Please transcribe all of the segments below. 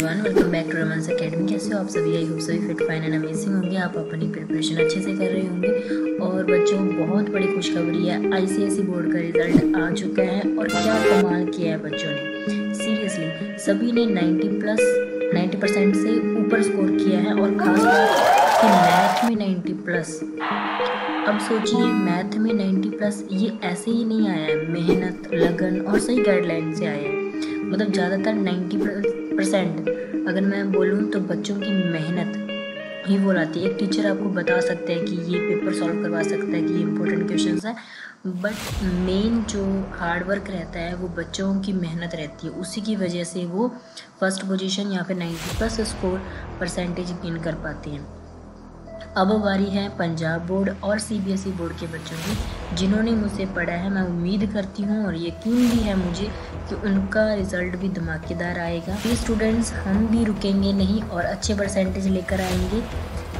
Everyone, welcome back to Raman's academy. कैसे हो आप सभी? आई होप सभी फिट फाइन एंड अमेजिंग होंगे। आप अपनी प्रिपरेशन अच्छे से कर रहे होंगे। और बच्चों, बहुत बड़ी खुशखबरी है, आईसीएसई बोर्ड का रिजल्ट आ चुका है और क्या कमाल किया है बच्चों ने। सीरियसली सभी ने 90% से ऊपर स्कोर किया है और खास बात कि मैथ में 90+। अब सोचिए, मैथ में 90+, ये ऐसे ही नहीं आया है, मेहनत, लगन और सही गाइडलाइन से आया है। मतलब ज़्यादातर 90% अगर मैं बोलूँ तो बच्चों की मेहनत ही वो लाती है। एक टीचर आपको बता सकता है कि ये पेपर सॉल्व करवा सकता है कि ये इंपॉर्टेंट क्वेश्चंस है, बट मेन जो हार्ड वर्क रहता है वो बच्चों की मेहनत रहती है। उसी की वजह से वो फर्स्ट पोजीशन या फिर 90+ स्कोर परसेंटेज गेन कर पाते हैं। अब बारी है पंजाब बोर्ड और सीबीएसई बोर्ड के बच्चों की, जिन्होंने मुझसे पढ़ा है। मैं उम्मीद करती हूँ और यकीन भी है मुझे कि उनका रिजल्ट भी धमाकेदार आएगा। ये स्टूडेंट्स, हम भी रुकेंगे नहीं और अच्छे परसेंटेज लेकर आएंगे।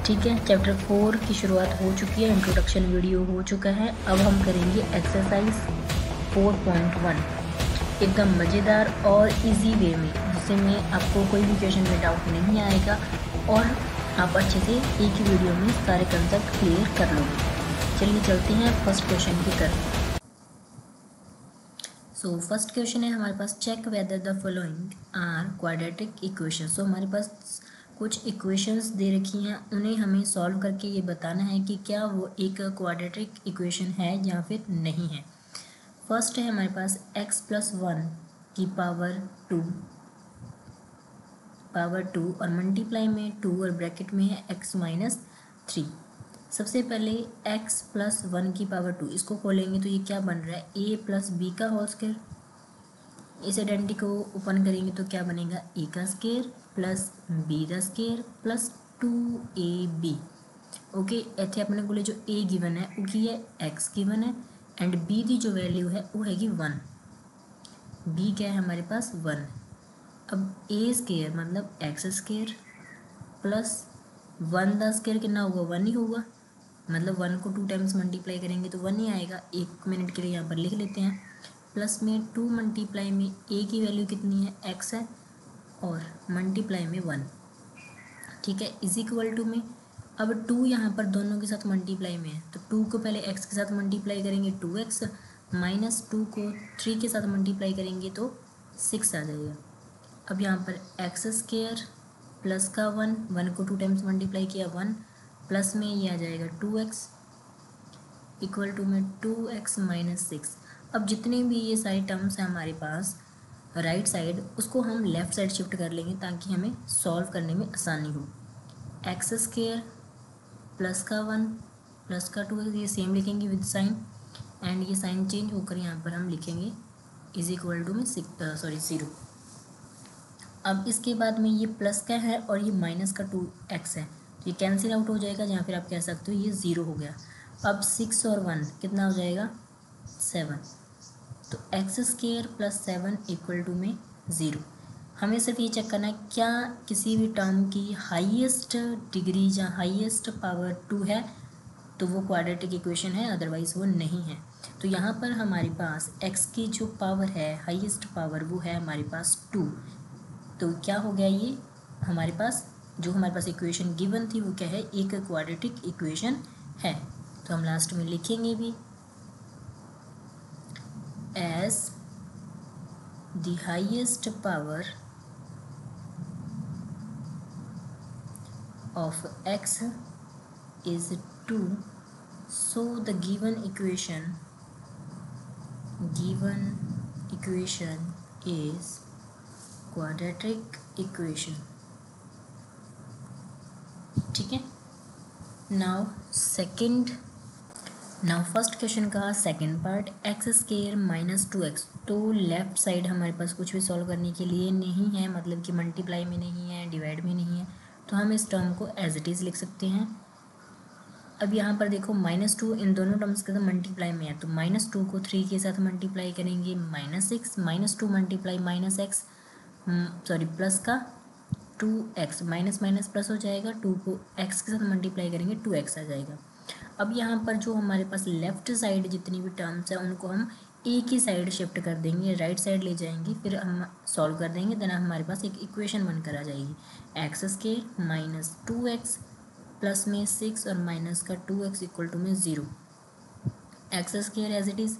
ठीक है, चैप्टर 4 की शुरुआत हो चुकी है, इंट्रोडक्शन वीडियो हो चुका है। अब हम करेंगे एक्सरसाइज 4.1 एकदम मज़ेदार और इजी वे में, जिसमें आपको कोई भी क्वेश्चन में डाउट नहीं आएगा और आप अच्छे से एक ही वीडियो में सारे कंसेप्ट क्लियर कर लोगे। चलिए चलते हैं फर्स्ट क्वेश्चन की तरफ। सो फर्स्ट क्वेश्चन है हमारे पास, check whether the following are quadratic equation. So हमारे पास कुछ इक्वेशंस दे रखी हैं, उन्हें हमें सॉल्व करके ये बताना है कि क्या वो एक क्वाड्रेटिक इक्वेशन है या फिर नहीं है। फर्स्ट है हमारे पास x+1 की पावर 2 और मल्टीप्लाई में 2 और ब्रैकेट में है x-3। सबसे पहले x+1 की पावर 2 इसको खोलेंगे तो ये क्या बन रहा है, a+b का होल स्क्वायर। इस आइडेंटिटी को ओपन करेंगे तो क्या बनेगा, a का स्क्वायर प्लस b का स्क्वायर प्लस 2ab। ओके, इतने अपने को जो a गिवन है वो की है x गिवन है एंड b की जो वैल्यू है वो हैगी 1। b क्या है हमारे पास 1। अब a स्क्वायर मतलब एक्स स्क्वायर प्लस 1 का स्क्वायर कितना होगा, 1 ही होगा। मतलब 1 को 2 टाइम्स मल्टीप्लाई करेंगे तो 1 ही आएगा। 1 मिनट के लिए यहाँ पर लिख लेते हैं। प्लस में 2 मल्टीप्लाई में a की वैल्यू कितनी है, x है, और मल्टीप्लाई में 1। ठीक है, इज इक्वल टू में अब 2 यहाँ पर दोनों के साथ मल्टीप्लाई में है तो 2 को पहले x के साथ मल्टीप्लाई करेंगे 2x, माइनस 2 को 3 के साथ मल्टीप्लाई करेंगे तो 6 आ जाएगा। अब यहाँ पर एक्स स्क्वायर प्लस का 1 को 2 टाइम्स मल्टीप्लाई किया 1, प्लस में ये आ जाएगा 2x इक्वल टू में 2x माइनस 6। अब जितने भी ये सारे टर्म्स हैं हमारे पास राइट साइड, उसको हम लेफ़्ट साइड शिफ्ट कर लेंगे ताकि हमें सॉल्व करने में आसानी हो। एक्स स्क्वायर प्लस का 1 प्लस का 2, ये सेम लिखेंगे विद साइन एंड ये साइन चेंज होकर यहाँ पर हम लिखेंगे इज इक्वल टू में 0। अब इसके बाद में ये प्लस का है और ये माइनस का 2x है तो ये कैंसिल आउट हो जाएगा, या फिर आप कह सकते हो ये 0 हो गया। अब 6 और 1 कितना हो जाएगा, 7। तो x square plus 7 equal to में 0। हमें सिर्फ ये चेक करना है क्या किसी भी टर्म की हाईएस्ट डिग्री या हाईएस्ट पावर 2 है तो वो क्वाड्रेटिक इक्वेशन है, अदरवाइज़ वो नहीं है। तो यहाँ पर हमारे पास x की जो पावर है, हाईएस्ट पावर, वो है हमारे पास 2। तो क्या हो गया, ये हमारे पास जो हमारे पास इक्वेशन गिवन थी वो क्या है, एक क्वाड्रेटिक इक्वेशन है। तो हम लास्ट में लिखेंगे भी as the highest power of x is 2, so the given equation is quadratic equation. ठीक है, नाउ फर्स्ट क्वेश्चन का second part, x square minus 2x। तो लेफ्ट साइड हमारे पास कुछ भी सॉल्व करने के लिए नहीं है, मतलब कि मल्टीप्लाई में नहीं है, डिवाइड में नहीं है, तो हम इस टर्म को एज इट इज़ लिख सकते हैं। अब यहाँ पर देखो -2 इन दोनों टर्म्स के साथ मल्टीप्लाई में है तो -2 को 3 के साथ मल्टीप्लाई करेंगे -6, -2 मल्टीप्लाई -x, प्लस का 2x, माइनस माइनस प्लस हो जाएगा, 2 को x के साथ मल्टीप्लाई करेंगे 2x आ जाएगा। अब यहाँ पर जो हमारे पास लेफ़्ट साइड जितनी भी टर्म्स हैं उनको हम ए की साइड शिफ्ट कर देंगे, राइट साइड ले जाएंगे, फिर हम सॉल्व कर देंगे, देन हमारे पास एक इक्वेशन बनकर आ जाएगी। X square minus 2x plus में 6 और माइनस का 2x इक्वल टू में 0। X square as it is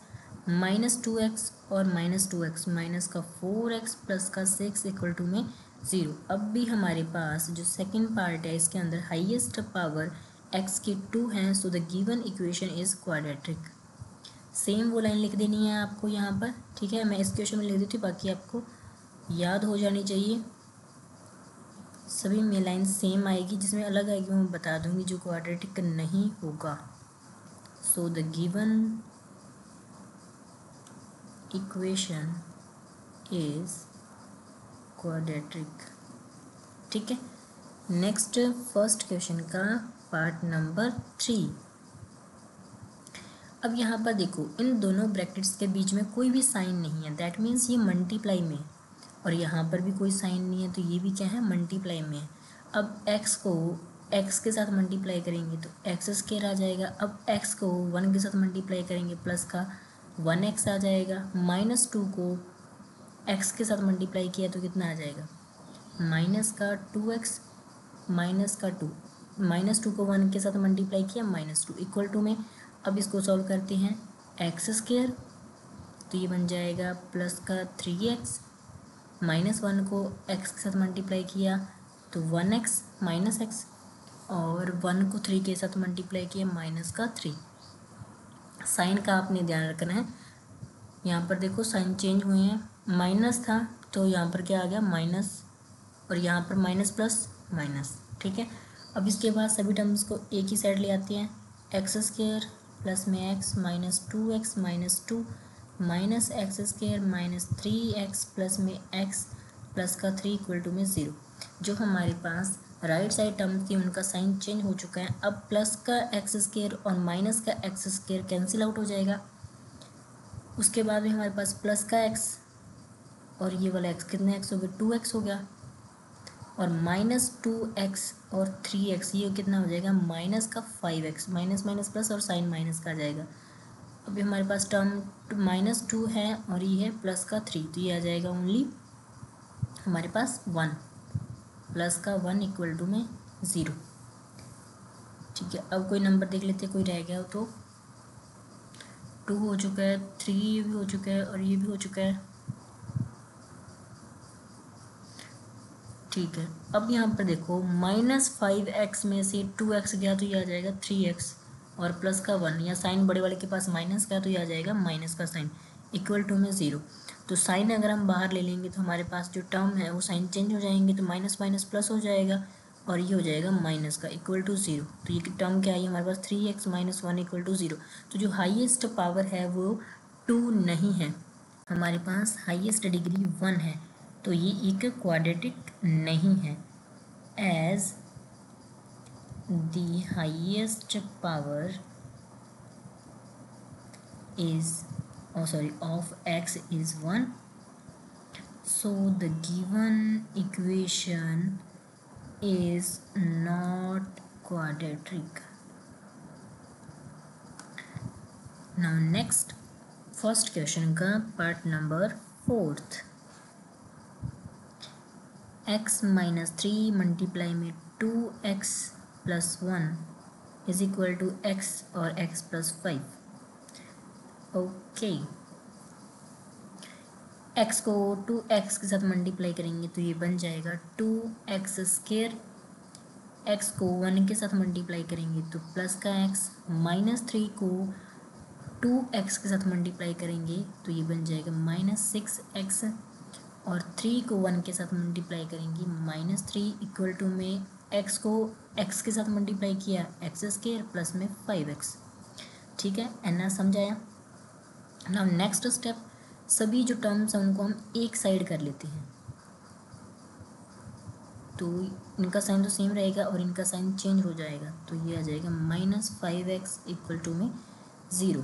-2x और -2x माइनस का 4x प्लस का 6 इक्वल टू में 0। अब भी हमारे पास जो सेकंड पार्ट है इसके अंदर हाईएस्ट पावर x की 2 है, so the given equation is quadratic. Same वो लाइन लिख देनी है आपको यहाँ पर, ठीक है। मैं इस क्वेश्चन में लिख देती हूँ, बाकी आपको याद हो जानी चाहिए। सभी में लाइन सेम आएगी, जिसमें अलग आएगी मैं बता दूंगी, जो क्वाड्रेटिक नहीं होगा। So the given equation is quadratic, ठीक है। नेक्स्ट फर्स्ट क्वेश्चन का पार्ट नंबर 3। अब यहाँ पर देखो, इन दोनों ब्रैकेट्स के बीच में कोई भी साइन नहीं है, दैट मीन्स ये मल्टीप्लाई में, और यहाँ पर भी कोई साइन नहीं है, तो ये भी क्या है, मल्टीप्लाई में है। अब x को x के साथ मल्टीप्लाई करेंगे तो एक्स स्क्वायर आ जाएगा। अब x को 1 के साथ मल्टीप्लाई करेंगे प्लस का 1x आ जाएगा। -2 को x के साथ मल्टीप्लाई किया तो कितना आ जाएगा, माइनस का 2x माइनस का 2, -2 को 1 के साथ मल्टीप्लाई किया -2 इक्वल टू में। अब इसको सॉल्व करते हैं, एक्स स्क्वायर तो ये बन जाएगा प्लस का 3x, -1 को x के साथ मल्टीप्लाई किया तो 1x माइनस x, और 1 को 3 के साथ मल्टीप्लाई किया माइनस का 3। साइन का आपने ध्यान रखना है, यहाँ पर देखो साइन चेंज हुए हैं, माइनस था तो यहाँ पर क्या आ गया माइनस, और यहाँ पर माइनस प्लस माइनस, ठीक है। अब इसके बाद सभी टर्म्स को एक ही साइड ले आते हैं, एक्स स्क्वायर प्लस में x minus 2x minus 2 minus x square minus 3x plus में x प्लस का 3 इक्वल टू में 0। जो हमारे पास राइट साइड टर्म्स थी उनका साइन चेंज हो चुका है। अब प्लस का एक्स स्क्वायर और माइनस का एक्स स्क्वायर कैंसिल आउट हो जाएगा। उसके बाद में हमारे पास प्लस का x और ये वाला x कितना x हो गया, 2x हो गया, और -2x और 3x ये कितना हो जाएगा, माइनस का 5x, माइनस माइनस प्लस और साइन माइनस का आ जाएगा। अभी हमारे पास टर्म -2 है और ये है प्लस का 3, तो ये आ जाएगा ओनली हमारे पास 1, प्लस का 1 इक्वल टू में 0, ठीक है। अब कोई नंबर देख लेते हैं, कोई रह गया हो तो। 2 हो चुका है, 3 ये भी हो चुका है और ये भी हो चुका है, ठीक है। अब यहाँ पर देखो -5x में से 2x गया तो ये आ जाएगा 3x, और प्लस का 1 या साइन बड़े वाले के पास माइनस का तो ये आ जाएगा माइनस का साइन इक्वल टू में 0। तो साइन अगर हम बाहर ले लेंगे तो हमारे पास जो टर्म है वो साइन चेंज हो जाएंगे, तो माइनस माइनस प्लस हो जाएगा और ये हो जाएगा माइनस का इक्वल टू 0। तो ये टर्म क्या है हमारे पास 3x माइनस 1 इक्वल टू 0। तो जो हाईएस्ट पावर है वो 2 नहीं है, हमारे पास हाईएस्ट डिग्री 1 है, तो ये एक क्वाड्रेटिक नहीं है। As the highest power is of x is 1, so the given equation is not quadratic. Now next first question का part number 4th, x minus 3 multiply में 2x plus 1 is equal to x और x plus 5। Okay, x को 2x के साथ multiply करेंगे तो ये बन जाएगा 2x स्क्वायर, x को 1 के साथ मल्टीप्लाई करेंगे तो प्लस का x, -3 को 2x के साथ मल्टीप्लाई करेंगे तो ये बन जाएगा -6x, और 3 को 1 के साथ मल्टीप्लाई करेंगे -3 इक्वल टू में x को x के साथ मल्टीप्लाई किया x स्क्वायर प्लस में 5x, ठीक है। एना समझाया। नाउ नेक्स्ट स्टेप, सभी जो टर्म्स हैं उनको हम एक साइड कर लेते हैं, तो इनका साइन तो सेम रहेगा और इनका साइन चेंज हो जाएगा, तो ये आ जाएगा -5x इक्वल टू में 0,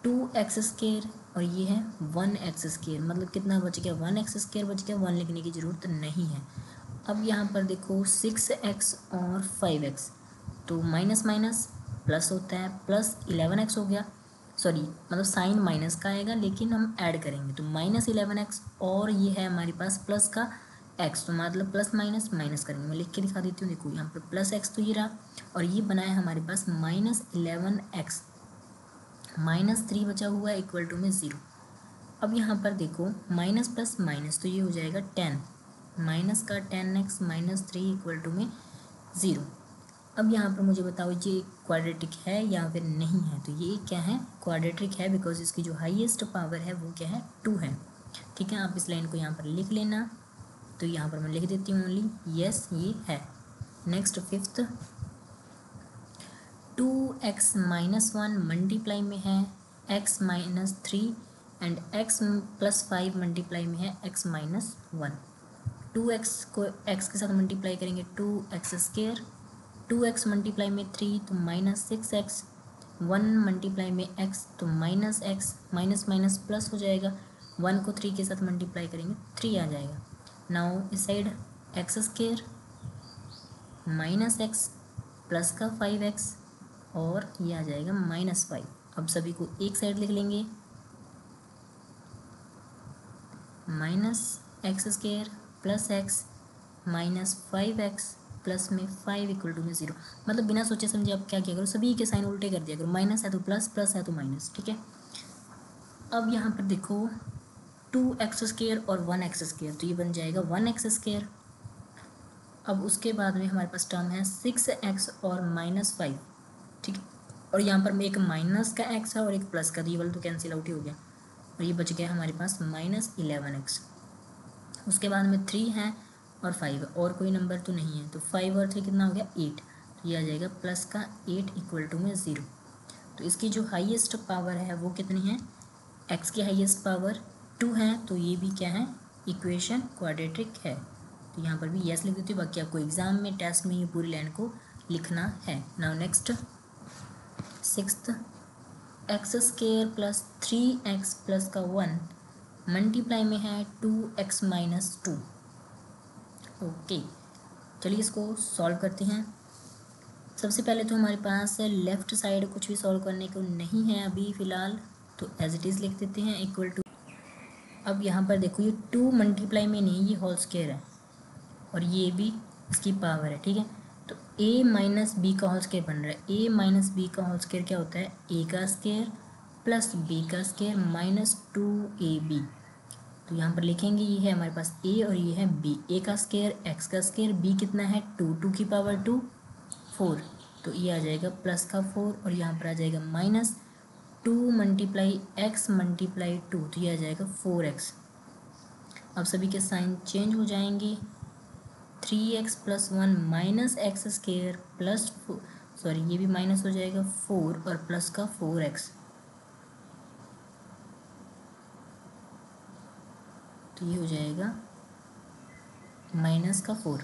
2x स्क्वायर और ये है 1x स्क्वायर, मतलब कितना बच गया 1x स्क्वायर बच गया, 1 लिखने की ज़रूरत नहीं है। अब यहाँ पर देखो 6x और 5x, तो माइनस माइनस प्लस होता है, प्लस 11x हो गया, सॉरी मतलब साइन माइनस का आएगा लेकिन हम ऐड करेंगे तो -11x और ये है हमारे पास प्लस का x, तो मतलब प्लस माइनस माइनस करेंगे। मैं लिख के दिखा देती हूँ, देखो यहाँ पर प्लस x तो ये रहा और ये बना है हमारे पास -11x, -3 बचा हुआ है इक्वल टू में 0। अब यहाँ पर देखो माइनस प्लस माइनस तो ये हो जाएगा 10, माइनस का 10x -3 इक्वल टू में 0। अब यहाँ पर मुझे बताओ ये क्वाड्रेटिक है या फिर नहीं है, तो ये क्या है, क्वाड्रेटिक है बिकॉज इसकी जो हाईएस्ट पावर है वो क्या है, 2 है। ठीक है, आप इस लाइन को यहाँ पर लिख लेना, तो यहाँ पर मैं लिख देती हूँ ओनली यस ये है। नेक्स्ट फिफ्थ, 2x -1 मल्टीप्लाई में है x -3 एंड x + 5 मल्टीप्लाई में है x -1। 2x को x के साथ मल्टीप्लाई करेंगे 2x², 2x मल्टीप्लाई में 3 तो -6x, 1 मल्टीप्लाई में x तो -x, माइनस माइनस प्लस हो जाएगा, 1 को 3 के साथ मल्टीप्लाई करेंगे 3 आ जाएगा। नाउ इस साइड x² -x प्लस का 5x और ये आ जाएगा -5। अब सभी को एक साइड लिख लेंगे, -x² plus x -5x plus में 5 इक्वल टू में 0। मतलब बिना सोचे समझे आप क्या किया करो, सभी के साइन उल्टे कर दिया करो, माइनस है तो प्लस, प्लस है तो माइनस। ठीक है, अब यहाँ पर देखो 2x² और 1x², तो ये बन जाएगा 1x²। अब उसके बाद में हमारे पास टर्म है 6x और -5। ठीक है, और यहाँ पर एक माइनस का x है और एक प्लस का, तो ये वाला तो कैंसिल आउट ही हो गया और ये बच गया हमारे पास -11x। उसके बाद में 3 है और 5 है और कोई नंबर तो नहीं है, तो 5 और 3 कितना हो गया 8, तो ये आ जाएगा प्लस का 8 इक्वल टू में 0। तो इसकी जो हाईएस्ट पावर है वो कितनी है, x की हाईएस्ट पावर 2 है, तो ये भी क्या है, इक्वेशन क्वाड्रेटिक है। तो यहाँ पर भी यस लिख देती हूँ, बाकी आपको एग्जाम में टेस्ट में ये पूरी लाइन को लिखना है। Now next sixth, x² plus 3x plus का 1 मल्टीप्लाई में है 2x -2। ओके, चलिए इसको सॉल्व करते हैं। सबसे पहले तो हमारे पास लेफ़्ट साइड कुछ भी सॉल्व करने को नहीं है अभी फ़िलहाल, तो एज इट इज़ लिख देते हैं इक्वल टू। अब यहाँ पर देखो ये 2 मल्टीप्लाई में नहीं, ये होल स्क्वायर है और ये भी इसकी पावर है। ठीक है, तो a - b का होल स्क्वायर बन रहा है। a - b का होल स्क्वायर क्या होता है, a का स्क्वायर प्लस b का स्क्वायर -2ab। तो यहाँ पर लिखेंगे ये है हमारे पास a और ये है b, a का स्क्वायर x का स्क्वायर, b कितना है 2, 2 की पावर 2 4, तो ये आ जाएगा प्लस का 4 और यहाँ पर आ जाएगा -2 मल्टीप्लाई x मल्टीप्लाई 2, तो ये आ जाएगा 4x। अब सभी के साइन चेंज हो जाएंगे, 3x + 1 -x² प्लस सॉरी ये भी माइनस हो जाएगा 4 और प्लस का 4x, तो ये हो जाएगा माइनस का 4।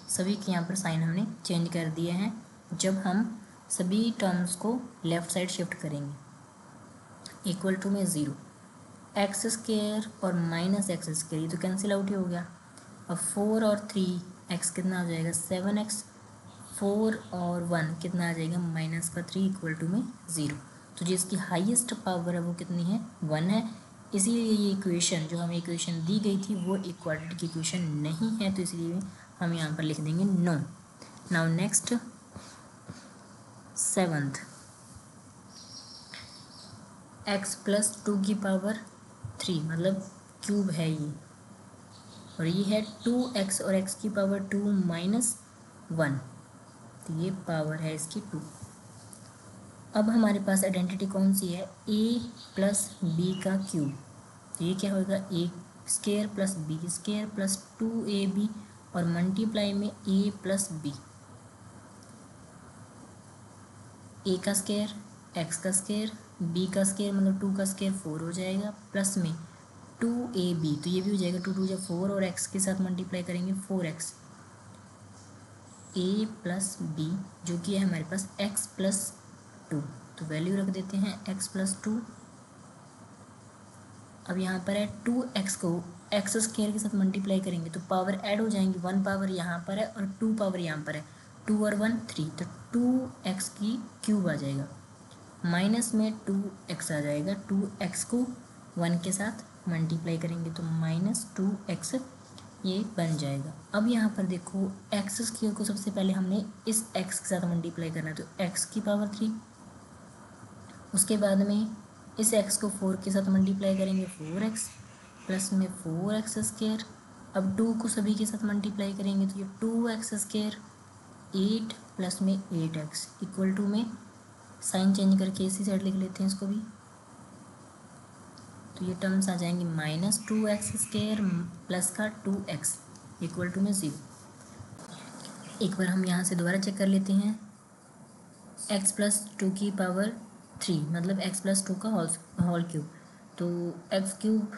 सभी के यहाँ पर साइन हमने चेंज कर दिए हैं जब हम सभी टर्म्स को लेफ़्ट साइड शिफ्ट करेंगे। इक्वल टू में 0, x² और -x², ये तो कैंसिल आउट ही हो गया। अब 4 और 3 x कितना हो जाएगा 7x, 4 और 1 कितना आ जाएगा -3 इक्वल टू में 0। तो जिसकी हाईएस्ट पावर है वो कितनी है 1 है, इसीलिए ये इक्वेशन जो हमें इक्वेशन दी गई थी वो एक क्वाड्रेटिक इक्वेशन नहीं है, तो इसलिए हम यहाँ पर लिख देंगे no. Now next 7th, x + 2 की पावर 3 मतलब क्यूब है ये, और ये है 2x और x की पावर 2 - 1, तो ये पावर है इसकी 2। अब हमारे पास आइडेंटिटी कौन सी है, a + b का क्यूब, तो ये क्या होगा a² + b² + 2ab और मल्टीप्लाई में a + b, a का स्क्वायर x का स्क्वायर b का स्क्वायर मतलब 2 का स्क्वायर 4 हो जाएगा, प्लस में 2ab, तो ये भी हो जाएगा 2 2 4 और x के साथ मल्टीप्लाई करेंगे 4x, a + b जो कि है हमारे पास x + 2, तो वैल्यू रख देते हैं x + 2। अब यहाँ पर है 2x को x² के साथ मल्टीप्लाई करेंगे तो पावर ऐड हो जाएंगी, 1 पावर यहाँ पर है और 2 पावर यहाँ पर है, 2 और 1 3, तो 2x की क्यूब आ जाएगा। माइनस में 2x आ जाएगा, 2x को 1 के साथ मल्टीप्लाई करेंगे तो -2x ये बन जाएगा। अब यहाँ पर देखो एक्स स्क्वायर को सबसे पहले हमने इस x के साथ मल्टीप्लाई करना है तो x की पावर 3, उसके बाद में इस x को 4 के साथ मल्टीप्लाई करेंगे 4x प्लस में 4x स्क्वायर। अब 2 को सभी के साथ मल्टीप्लाई करेंगे तो ये 2x स्क्वायर 8 प्लस में 8x इक्वल टू में साइन चेंज करके इसी साइड लिख लेते हैं इसको भी, तो ये टर्म्स आ जाएंगे -2x स्क्वायर प्लस का 2x इक्वल टू में 0। एक बार हम यहाँ से दोबारा चेक कर लेते हैं, x प्लस 2 की पावर 3 मतलब x प्लस 2 का होल क्यूब, तो x क्यूब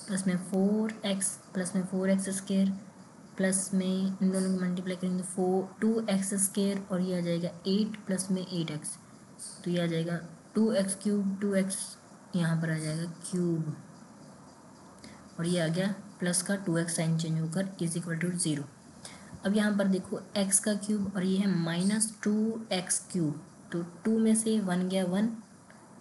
प्लस में 4x प्लस में 4x स्क्वायर प्लस में इन दोनों को मल्टीप्लाई करेंगे तो 2x स्क्वायर और ये आ जाएगा 8 प्लस में 8x, तो ये आ जाएगा 2x क्यूब, 2x यहाँ पर आ जाएगा क्यूब और ये आ गया प्लस का 2x साइन चेंज होकर इज इक्वल टू 0। अब यहाँ पर देखो x का क्यूब और ये है -2x क्यूब, तो 2 में से 1 गया 1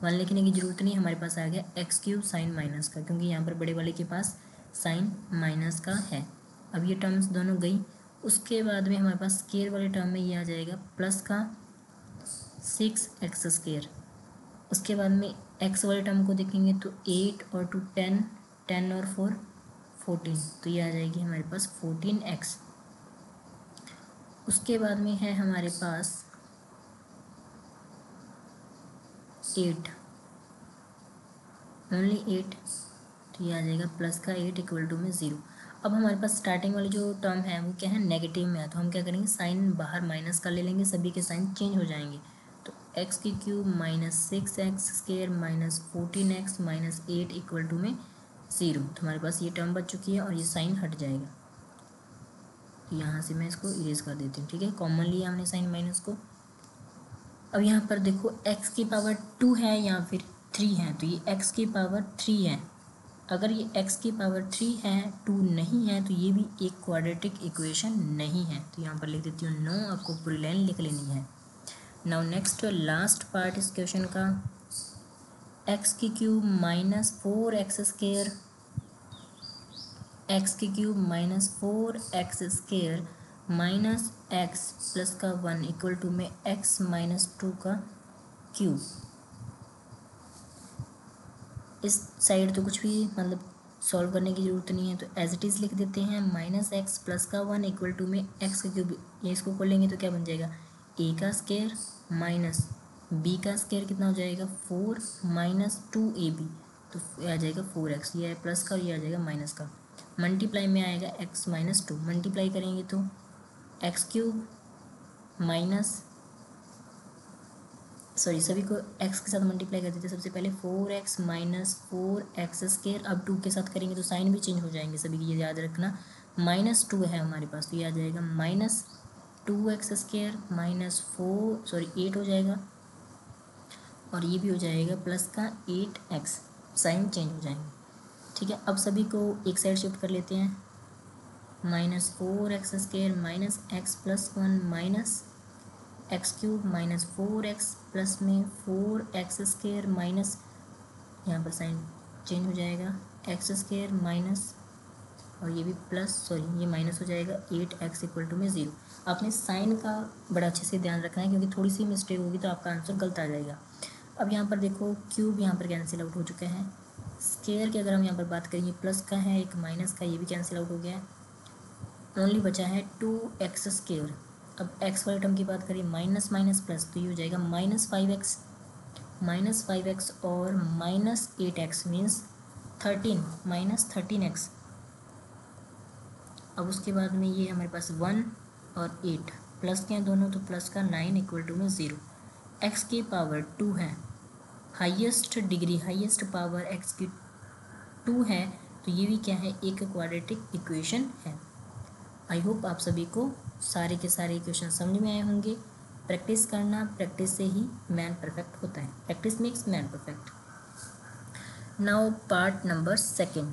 लिखने की ज़रूरत नहीं, हमारे पास आ गया x क्यूब साइन माइनस का, क्योंकि यहाँ पर बड़े वाले के पास साइन माइनस का है। अब ये टर्म्स दोनों गई, उसके बाद में हमारे पास स्क्वायर वाले टर्म में ये आ जाएगा प्लस का 6x स्क्वायर। उसके बाद में x वाले टर्म को देखेंगे तो 8 और 2 10, 10 और 4 14, तो ये आ जाएगी हमारे पास 14x। उसके बाद में है हमारे पास 8, ओनली 8, तो ये आ जाएगा प्लस का 8 इक्वल टू में 0। अब हमारे पास स्टार्टिंग वाली जो टर्म है वो क्या है, नेगेटिव में है, तो हम क्या करेंगे साइन बाहर माइनस का ले लेंगे, सभी के साइन चेंज हो जाएंगे, तो x की cube -6x square -14x -8 equal to में 0, तो हमारे पास ये टर्म बच चुकी है और ये साइन हट जाएगा, तो यहाँ से मैं इसको इरेज कर देती हूँ, ठीक है, कॉमन लिया हमने साइन माइनस को। अब यहाँ पर देखो x की पावर 2 है या फिर 3 है, तो ये x की पावर 3 है, अगर ये x की पावर 3 है 2 नहीं है तो ये भी एक क्वाड्रेटिक इक्वेशन नहीं है, तो यहाँ पर लिख देती हूँ नो, आपको पूरी लाइन लिख लेनी है। नाउ नेक्स्ट लास्ट पार्ट इस क्वेश्चन का, x की क्यूब -4x स्क्वायर, x की cube -4x square -x plus का 1 इक्वल टू में x -2 का क्यूब। इस साइड तो कुछ भी मतलब सॉल्व करने की ज़रूरत नहीं है, तो एज इट इज़ लिख देते हैं -x प्लस का 1 इक्वल टू में x का क्यूब, ये इसको खोलेंगे तो क्या बन जाएगा a का स्क्वायर माइनस b का स्क्वायर कितना हो जाएगा 4 -2ab, तो ये आ जाएगा 4x, ये है प्लस का और ये आ जाएगा माइनस का, मल्टीप्लाई में आएगा x -2, मल्टीप्लाई करेंगे तो x क्यूब माइनस सभी को x के साथ मल्टीप्लाई कर देते हैं, सबसे पहले 4x -4x स्क्वायर, अब 2 के साथ करेंगे तो साइन भी चेंज हो जाएंगे सभी की, ये याद रखना, -2 है हमारे पास, तो ये आ जाएगा -2x स्क्वायर -8 हो जाएगा और ये भी हो जाएगा प्लस का 8x, साइन चेंज हो जाएंगे, ठीक है। अब सभी को एक साइड शिफ्ट कर लेते हैं, -4x square -x plus 1 minus x cube -4x plus में 4x स्क्वायर माइनस, यहाँ पर साइन चेंज हो जाएगा x स्क्वायर माइनस और ये भी प्लस ये माइनस हो जाएगा 8x इक्वल टू में 0। आपने साइन का बड़ा अच्छे से ध्यान रखना है, क्योंकि थोड़ी सी मिस्टेक होगी तो आपका आंसर गलत आ जाएगा। अब यहाँ पर देखो क्यूब यहाँ पर कैंसिल आउट हो चुका है, स्क्वायर की अगर हम यहाँ पर बात करें, ये प्लस का है एक माइनस का, ये भी कैंसिल आउट हो गया है, ओनली बचा है 2x स्क्वायर। अब x वाले टर्म की बात करें माइनस माइनस प्लस, तो ये हो जाएगा -5x और -8x मीन्स 13x। अब उसके बाद में ये हमारे पास 1 और 8 प्लस के हैं दोनों, तो प्लस का 9 इक्वल टू में 0। x की पावर 2 है, हाईएस्ट पावर x की 2 है, तो ये भी क्या है एक क्वाड्रेटिक इक्वेशन है। आई होप आप सभी को सारे के सारे इक्वेशन समझ में आए होंगे। प्रैक्टिस करना, प्रैक्टिस से ही मैन परफेक्ट होता है, practice makes man perfect. Now part number 2।